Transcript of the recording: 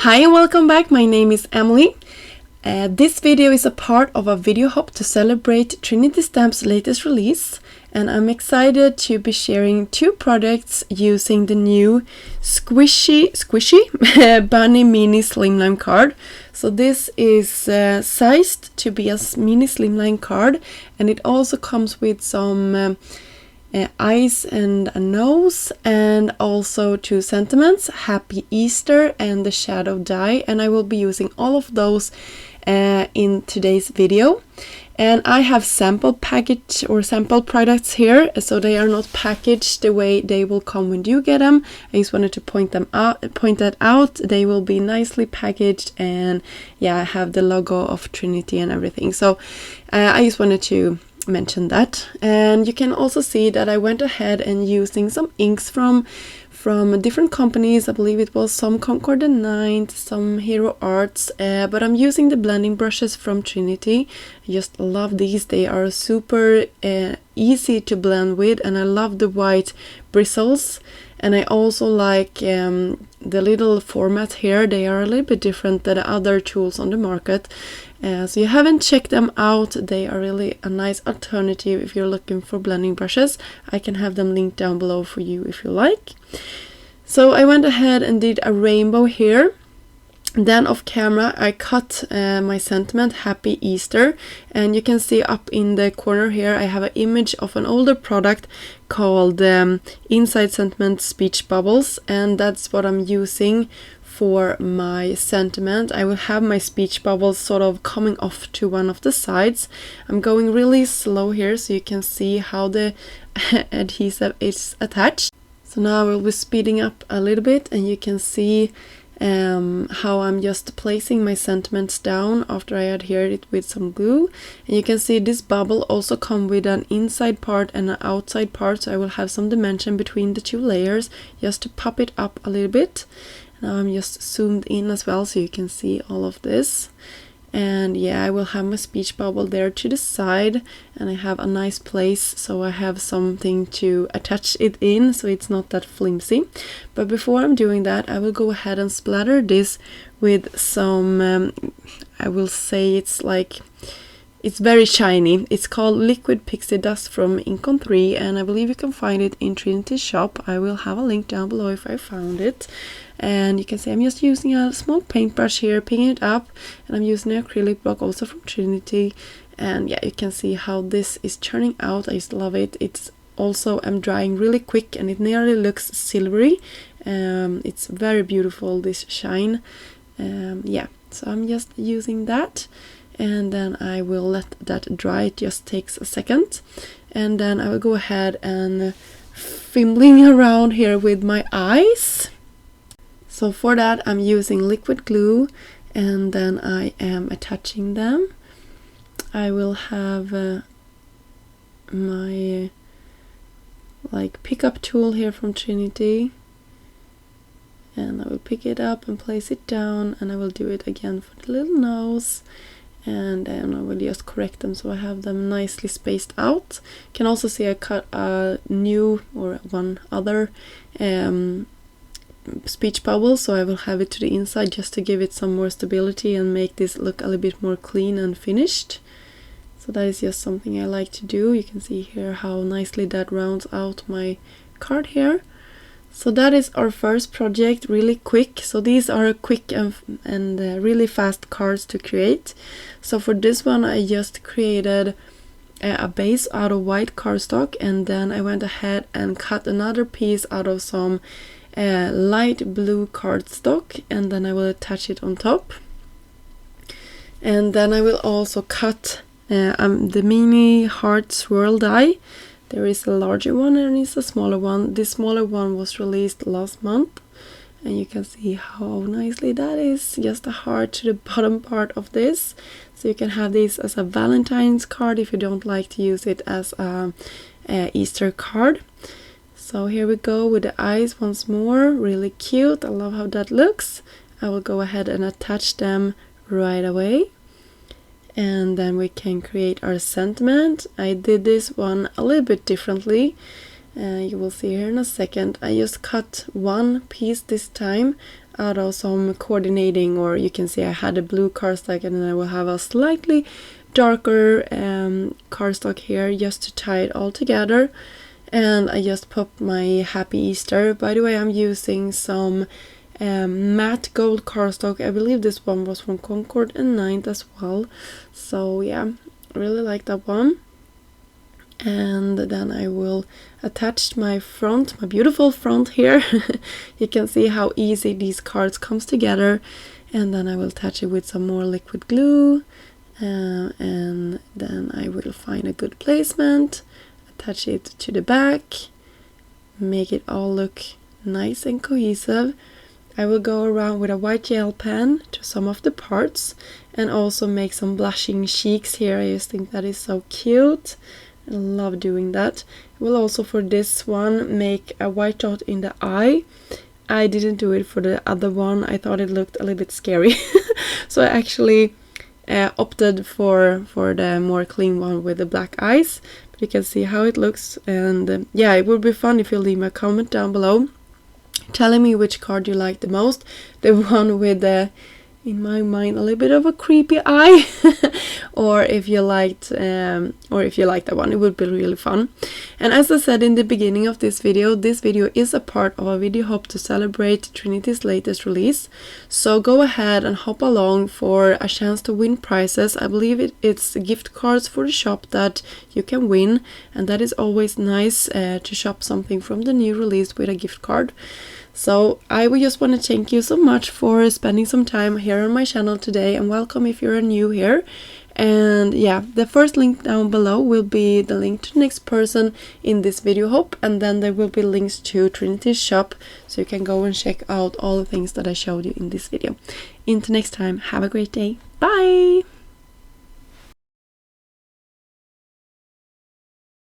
Hi and welcome back, my name is Emily. This video is a part of a video hop to celebrate Trinity Stamp's latest release, and I'm excited to be sharing two products using the new squishy Bunny Mini Slimline card. So this is sized to be a mini slimline card, and it also comes with some eyes and a nose, and also two sentiments, Happy Easter and the shadow die, and I will be using all of those in today's video. And I have sample package or sample products here, so they are not packaged the way they will come when you get them. I just wanted to point that out. They will be nicely packaged, and yeah, I have the logo of Trinity and everything. So I just wanted to mention that. And you can also see that I went ahead and using some inks from different companies. I believe it was some Concord and Ninth, some Hero Arts, but I'm using the blending brushes from Trinity. I just love these. They are super easy to blend with, and I love the white bristles. And I also like the little format here. They are a little bit different than the other tools on the market. So you haven't checked them out, they are really a nice alternative if you're looking for blending brushes. I can have them linked down below for you if you like. So I went ahead and did a rainbow here. Then off camera I cut my sentiment Happy Easter, and you can see up in the corner here I have an image of an older product called Inside Sentiment Speech Bubbles, and that's what I'm using for my sentiment. I will have my speech bubbles sort of coming off to one of the sides. I'm going really slow here so you can see how the adhesive is attached. So now I will be speeding up a little bit, and you can see how I'm just placing my sentiments down after I adhered it with some glue. And you can see this bubble also come with an inside part and an outside part, so I will have some dimension between the two layers just to pop it up a little bit. Now I'm just zoomed in as well so you can see all of this. And yeah, I will have my speech bubble there to the side, and I have a nice place so I have something to attach it in so it's not that flimsy. But before I'm doing that, I will go ahead and splatter this with some I will say it's very shiny. It's called Liquid Pixie Dust from Ink on 3, and I believe you can find it in Trinity shop. I will have a link down below if I found it. And you can see I'm just using a small paintbrush here, picking it up, and I'm using an acrylic block also from Trinity. And yeah, you can see how this is turning out. I just love it. It's also, I'm drying really quick and it nearly looks silvery. It's very beautiful, this shine. Yeah, so I'm just using that, and then I will let that dry. It just takes a second, and then I will go ahead and fiddling around here with my eyes. So for that I'm using liquid glue, and then I am attaching them. I will have my pickup tool here from Trinity, and I will pick it up and place it down, and I will do it again for the little nose, and then I will just correct them so I have them nicely spaced out. You can also see I cut a new or one other speech bubble, so I will have it to the inside just to give it some more stability and make this look a little bit more clean and finished. So that is just something I like to do. You can see here how nicely that rounds out my card here. So that is our first project, really quick. So these are quick and really fast cards to create. So for this one I just created a base out of white cardstock, and then I went ahead and cut another piece out of some light blue cardstock, and then I will attach it on top. And then I will also cut the mini heart swirl die. There is a larger one and it's a smaller one. This smaller one was released last month, and you can see how nicely that is, just a heart to the bottom part of this. So you can have this as a Valentine's card if you don't like to use it as a Easter card. So here we go with the eyes once more, really cute. I love how that looks. I will go ahead and attach them right away, and then we can create our sentiment. I did this one a little bit differently. You will see here in a second. I just cut one piece this time. out of some coordinating, or you can see I had a blue cardstock and then I will have a slightly darker cardstock here just to tie it all together. And I just popped my Happy Easter. By the way, I'm using some matte gold cardstock. I believe this one was from Concord and Ninth as well. So yeah, really like that one. And then I will attach my front, my beautiful front here. You can see how easy these cards comes together. And then I will attach it with some more liquid glue. And then I will find a good placement, attach it to the back, make it all look nice and cohesive. I will go around with a white gel pen to some of the parts and also make some blushing cheeks here. I just think that is so cute. I love doing that. I will also for this one make a white dot in the eye. I didn't do it for the other one. I thought it looked a little bit scary. So I actually opted for the more clean one with the black eyes. But you can see how it looks. And yeah, it would be fun if you leave me a comment down below telling me which card you like the most. The one with the, in my mind, a little bit of a creepy eye, or if you liked that one, it would be really fun. And as I said in the beginning of this video is a part of a video hop to celebrate Trinity's latest release. So go ahead and hop along for a chance to win prizes. I believe it's gift cards for the shop that you can win, and that is always nice to shop something from the new release with a gift card. So I would just want to thank you so much for spending some time here on my channel today, and welcome if you're new here. And yeah, the first link down below will be the link to the next person in this video hop, and then there will be links to Trinity's shop, so you can go and check out all the things that I showed you in this video. Until next time, have a great day. Bye!